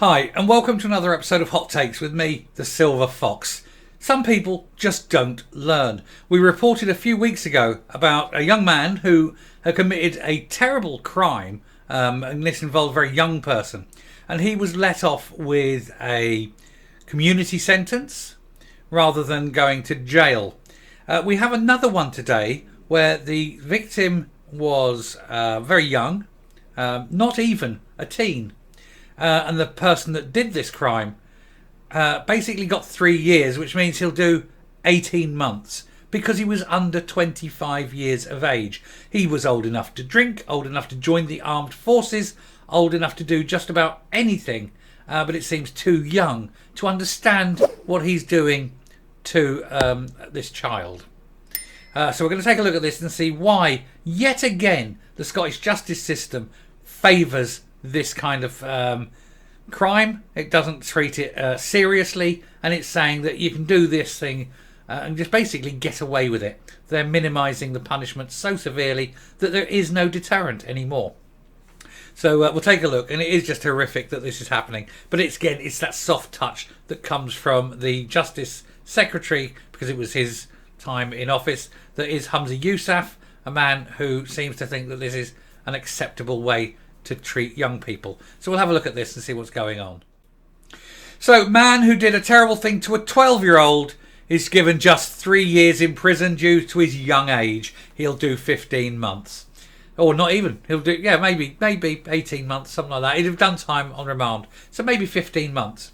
Hi, and welcome to another episode of Hot Takes with me, the Silver Fox. Some people just don't learn. We reported a few weeks ago about a young man who had committed a terrible crime, and this involved a very young person. And he was let off with a community sentence rather than going to jail. We have another one today where the victim was very young, not even a teen. And the person that did this crime basically got 3 years, which means he'll do 18 months because he was under 25 years of age. He was old enough to drink, old enough to join the armed forces, old enough to do just about anything, but it seems too young to understand what he's doing to this child. So we're going to take a look at this and see why, yet again, the Scottish justice system favours this kind of crime. It doesn't treat it seriously, and it's saying that you can do this thing and just basically get away with it. They're minimising the punishment so severely that there is no deterrent anymore. So we'll take a look, and it is just horrific that this is happening. But it's that soft touch that comes from the Justice Secretary, because it was his time in office, that is Humza Yousaf, a man who seems to think that this is an acceptable way to treat young people. So we'll have a look at this and see what's going on. So, man who did a terrible thing to a 12-year-old is given just 3 years in prison due to his young age. He'll do 15 months. Or not even. He'll do, maybe 18 months, something like that. He'd have done time on remand. So maybe 15 months.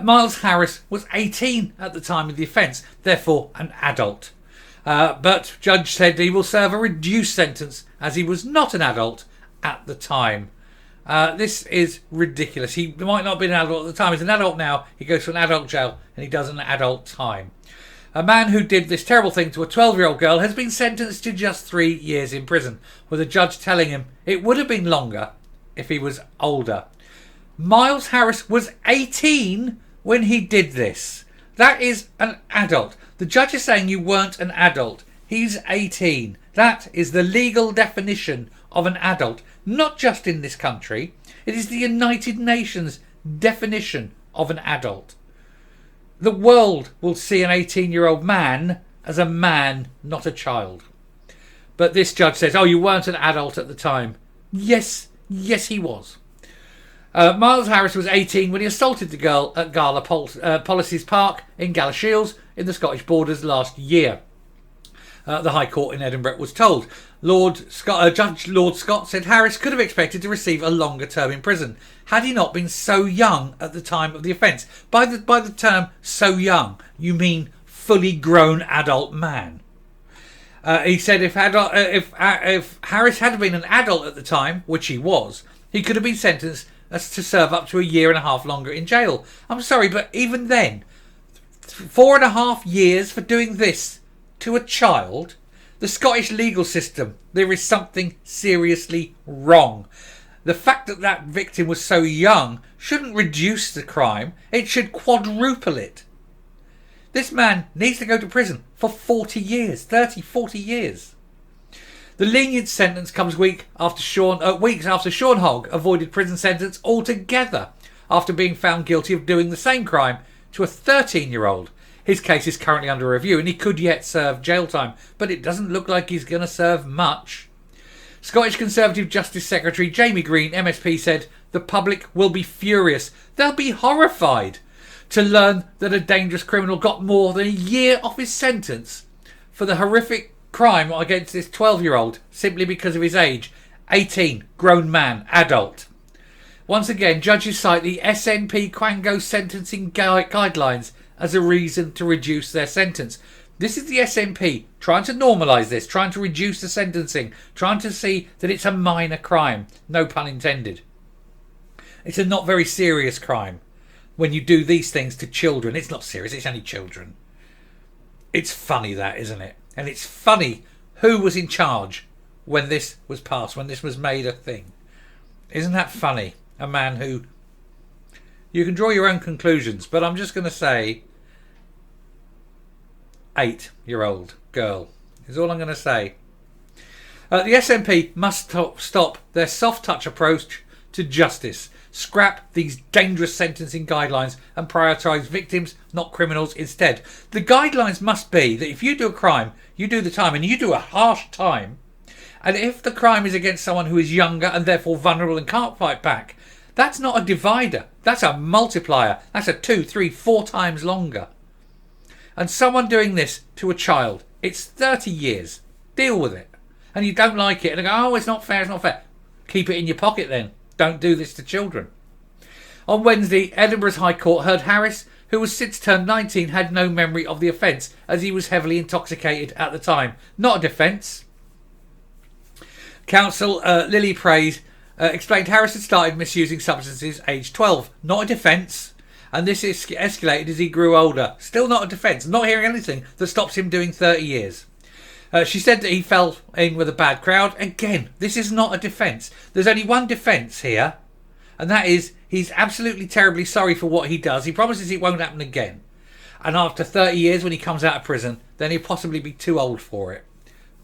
Miles Harris was 18 at the time of the offence, therefore an adult. But judge said he will serve a reduced sentence as he was not an adult at the time. This is ridiculous. He might not have been an adult at the time. He's an adult now. He goes to an adult jail and he does an adult time. A man who did this terrible thing to a 12-year-old girl has been sentenced to just 3 years in prison, with a judge telling him it would have been longer if he was older. Miles Harris was 18 when he did this. That is an adult. The judge is saying you weren't an adult. He's 18. That is the legal definition of an adult, not just in this country. It is the United Nations definition of an adult. The world will see an 18-year-old man as a man, not a child. But this judge says, you weren't an adult at the time. Yes, he was. Miles Harris was 18 when he assaulted the girl at Gala Policies Park in Galashiels in the Scottish Borders last year. The High Court in Edinburgh was told. Judge Lord Scott said Harris could have expected to receive a longer term in prison had he not been so young at the time of the offence. By the term so young, you mean fully grown adult man. He said if Harris had been an adult at the time, which he was, he could have been sentenced to serve up to 1.5 years longer in jail. I'm sorry, but even then, 4.5 years for doing this to a child. The Scottish legal system, there is something seriously wrong. The fact that that victim was so young shouldn't reduce the crime, it should quadruple it. This man needs to go to prison for 40 years, 40 years. The lenient sentence comes weeks after Sean Hogg avoided prison sentence altogether after being found guilty of doing the same crime to a 13-year-old. His case is currently under review and he could yet serve jail time, but it doesn't look like he's going to serve much. Scottish Conservative Justice Secretary Jamie Green, MSP, said the public will be furious. They'll be horrified to learn that a dangerous criminal got more than 1 year off his sentence for the horrific crime against this 12-year-old simply because of his age. 18, grown man, adult. Once again, judges cite the SNP Quango sentencing guidelines as a reason to reduce their sentence. This is the SNP trying to normalise this, trying to reduce the sentencing, trying to see that it's a minor crime. No pun intended. It's a not very serious crime when you do these things to children. It's not serious, it's only children. It's funny that, isn't it? And it's funny who was in charge when this was passed, when this was made a thing. Isn't that funny? A man who... You can draw your own conclusions, but I'm just going to say 8-year-old girl is all I'm going to say. The SNP must stop their soft touch approach to justice. Scrap these dangerous sentencing guidelines and prioritise victims, not criminals, instead. The guidelines must be that if you do a crime, you do the time, and you do a harsh time. And if the crime is against someone who is younger and therefore vulnerable and can't fight back, that's not a divider. That's a multiplier. That's a 2, 3, 4 times longer. And someone doing this to a child, it's 30 years. Deal with it. And you don't like it, and they go, oh, it's not fair, it's not fair. Keep it in your pocket then. Don't do this to children. On Wednesday, Edinburgh's High Court heard Harris, who was since turned 19, had no memory of the offence as he was heavily intoxicated at the time. Not a defence. Counsel Lily Praise explained Harris had started misusing substances aged 12. Not a defence. And this escalated as he grew older. Still not a defence. Not hearing anything that stops him doing 30 years. She said that he fell in with a bad crowd. Again, this is not a defence. There's only one defence here, and that is he's absolutely terribly sorry for what he does. He promises it won't happen again. And after 30 years, when he comes out of prison, then he'll possibly be too old for it.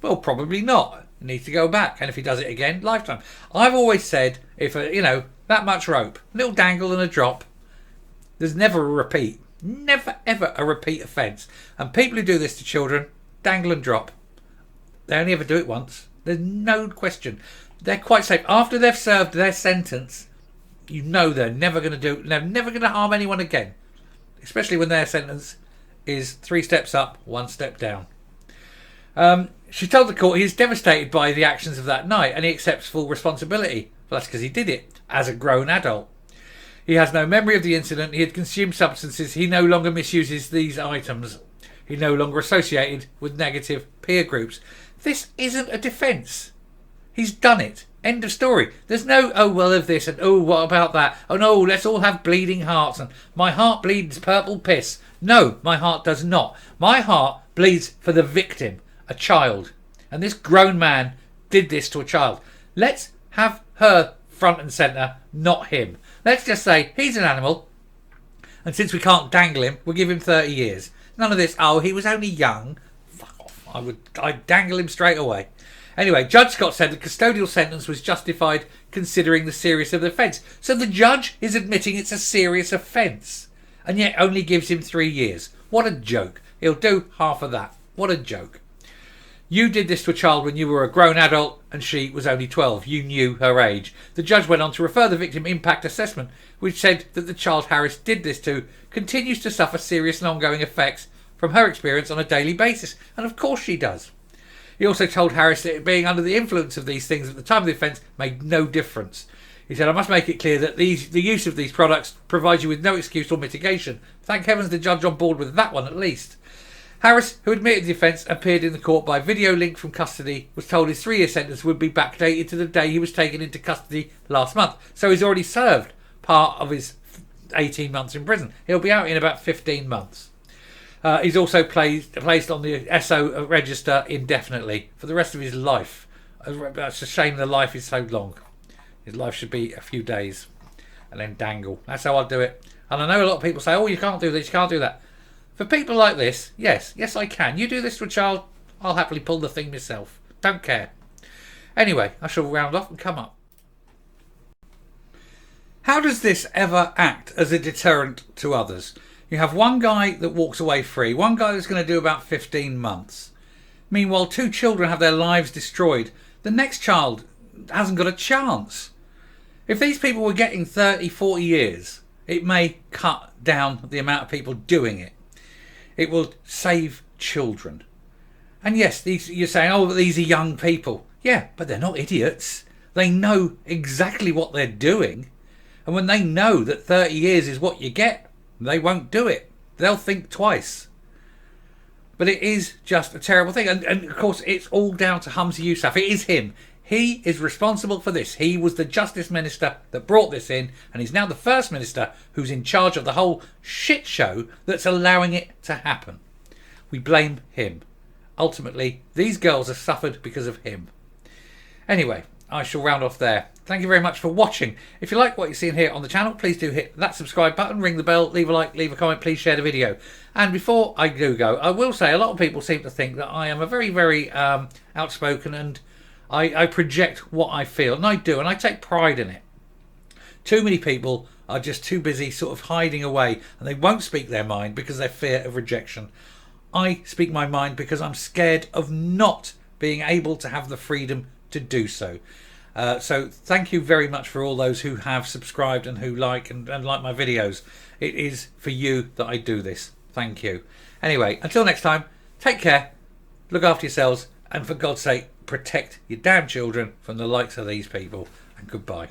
Well, probably not. He needs to go back. And if he does it again, lifetime. I've always said, if that much rope, a little dangle and a drop, there's never a repeat. Never, ever a repeat offence. And people who do this to children, dangle and drop. They only ever do it once. There's no question. They're quite safe. After they've served their sentence, you know they're never going to harm anyone again. Especially when their sentence is 3 steps up, 1 step down. She told the court he is devastated by the actions of that night and he accepts full responsibility. Well, that's because he did it as a grown adult. He has no memory of the incident. He had consumed substances. He no longer misuses these items. He no longer associated with negative peer groups. This isn't a defence. He's done it. End of story. There's no, oh, well, of this, and oh, what about that? Oh, no, let's all have bleeding hearts, and my heart bleeds purple piss. No, my heart does not. My heart bleeds for the victim, a child. And this grown man did this to a child. Let's have her front and centre, not him. Let's just say he's an animal, and since we can't dangle him, we'll give him 30 years. None of this, oh, he was only young. Fuck off. I'd dangle him straight away. Anyway, Judge Scott said the custodial sentence was justified considering the seriousness of the offence. So the judge is admitting it's a serious offence, and yet only gives him 3 years. What a joke. He'll do half of that. What a joke. You did this to a child when you were a grown adult and she was only 12. You knew her age. The judge went on to refer the victim impact assessment, which said that the child Harris did this to continues to suffer serious and ongoing effects from her experience on a daily basis. And of course she does. He also told Harris that being under the influence of these things at the time of the offence made no difference. He said, I must make it clear that the use of these products provides you with no excuse or mitigation. Thank heavens the judge on board with that one at least. Harris, who admitted the offence, appeared in the court by video link from custody, was told his 3-year sentence would be backdated to the day he was taken into custody last month. So he's already served part of his 18 months in prison. He'll be out in about 15 months. He's also placed on the SO register indefinitely for the rest of his life. It's a shame the life is so long. His life should be a few days and then dangle. That's how I'd do it. And I know a lot of people say, oh, you can't do this, you can't do that. For people like this, yes I can. You do this to a child, I'll happily pull the thing myself. Don't care. Anyway, I shall round off and come up. How does this ever act as a deterrent to others? You have one guy that walks away free, one guy that's going to do about 15 months. Meanwhile, 2 children have their lives destroyed. The next child hasn't got a chance. If these people were getting 30, 40 years, it may cut down the amount of people doing it. It will save children. And yes, you're saying, oh, these are young people. Yeah, but they're not idiots. They know exactly what they're doing. And when they know that 30 years is what you get, they won't do it. They'll think twice. But it is just a terrible thing. And of course, it's all down to Humza Yousaf. It is him. He is responsible for this. He was the Justice Minister that brought this in, and he's now the First Minister who's in charge of the whole shit show that's allowing it to happen. We blame him. Ultimately, these girls have suffered because of him. Anyway, I shall round off there. Thank you very much for watching. If you like what you're seeing here on the channel, please do hit that subscribe button, ring the bell, leave a like, leave a comment, please share the video. And before I do go, I will say a lot of people seem to think that I am a very, very outspoken and I project what I feel, and I do, and I take pride in it. Too many people are just too busy sort of hiding away, and they won't speak their mind because they fear of rejection. I speak my mind because I'm scared of not being able to have the freedom to do so. So thank you very much for all those who have subscribed and who like and like my videos. It is for you that I do this. Thank you. Anyway, until next time, take care, look after yourselves, and for God's sake, protect your damn children from the likes of these people. And goodbye.